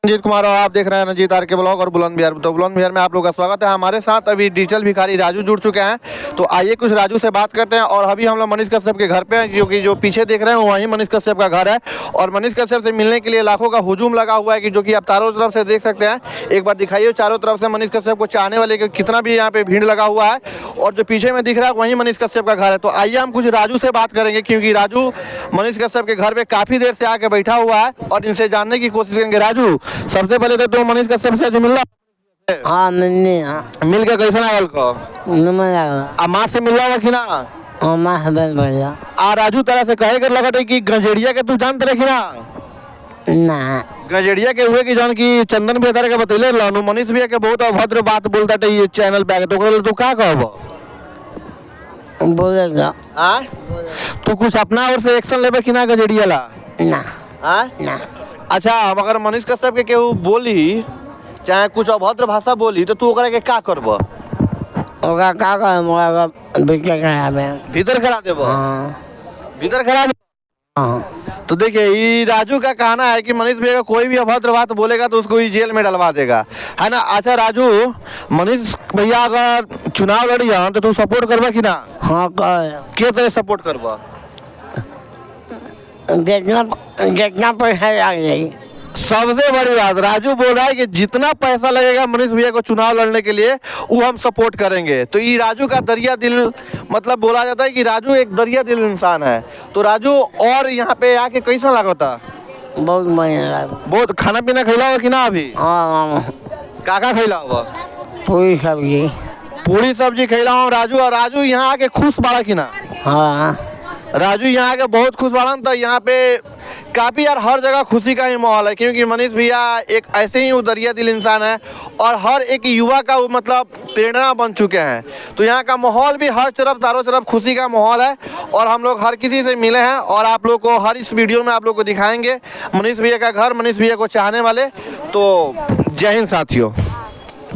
रंजीत कुमार और आप देख रहे हैं रंजीत आर के ब्लॉग और बुलंद बिहार। तो बुलंद बिहार में आप लोग का स्वागत है। हमारे साथ अभी डिजिटल भिखारी राजू जुड़ चुके हैं, तो आइए कुछ राजू से बात करते हैं। और अभी हम लोग मनीष कश्यप के घर पे हैं, जो पीछे देख रहे हैं वहीं मनीष कश्यप का घर है। और मनीष कश्यप से मिलने के लिए लाखों का हुजूम लगा हुआ है, कि जो कि आप चारों तरफ से देख सकते हैं। एक बार दिखाइए चारों तरफ से मनीष कश्यप को चाहने वाले कितना भी यहाँ पे भीड़ लगा हुआ है। और जो पीछे में दिख रहा है वहीं मनीष कश्यप का घर है। तो आइए हम कुछ राजू से बात करेंगे, क्योंकि राजू मनीष कश्यप के घर पे काफी देर से आके बैठा हुआ है और इनसे जानने की कोशिश करेंगे। राजू, सबसे पहले तो मनीष कश्यप से जो मिल रहा, हाँ मिलने मिल के कैसा लागल को? नमस्कार। माँ से मिल रहा कि ना? माँ हबल बढ़िया। आ राजू तरह से कहे कर लगत है कि गंजेड़िया के तू जानते रखी ना? ना गंजेड़िया के हुए कि जान की चंदन बेहतर के बतैले लानू मनीष भैया के बहुत अभद्र बात बोलता है ये चैनल पे। तो ओकरा तू का कहब? बोलेगा आ तू कुछ अपना ओर से एक्शन लेबे कि ना गंजेड़िया ला? ना आ ना। अच्छा, अगर मनीष कश्यप के केहू बोली चाहे कुछ अभद्र भाषा बोली तो तू ओकरा के का करब? ओका का कर मोरा बिल्कुल खराब है। भीतर करा देब? हाँ भीतर करा देब? हाँ। तो देखिए ये राजू का कहना है कि मनीष भैया का कोई भी अभद्र बात बोलेगा तो उसको ही जेल में डलवा देगा, है ना। अच्छा राजू, मनीष भैया अगर चुनाव लड़ी तो तू सपोर्ट करबा कि ना? हाँ कर के तरह सपोर्ट करबा? जितना जितना पैसा लग जाए। सबसे बड़ी बात राजू बोल रहा है कि जितना पैसा लगेगा मनीष भैया को चुनाव लड़ने के लिए वो हम सपोर्ट करेंगे। तो ये राजू का दरिया दिल, मतलब बोला जाता है कि राजू एक दरिया दिल इंसान है। तो राजू, और यहाँ पे आके कैसा लगा था? बहुत बढ़िया लगा। बहुत खाना पीना खिला हुआ कि ना? अभी हाँ काका खिला हुआ? पूरी सब्जी। पूरी सब्जी खिला हूँ राजू। और राजू यहाँ आके खुश बाड़ा कि ना? हाँ राजू यहाँ आके बहुत खुश बाड़ा। तो यहाँ पे काफ़ी यार हर जगह खुशी का ही माहौल है, क्योंकि मनीष भैया एक ऐसे ही वो दरिया दिल इंसान है और हर एक युवा का वो मतलब प्रेरणा बन चुके हैं। तो यहाँ का माहौल भी हर तरफ चारों तरफ खुशी का माहौल है। और हम लोग हर किसी से मिले हैं और आप लोग को हर इस वीडियो में आप लोग को दिखाएंगे मनीष भैया का घर, मनीष भैया को चाहने वाले। तो जय हिंद साथियों।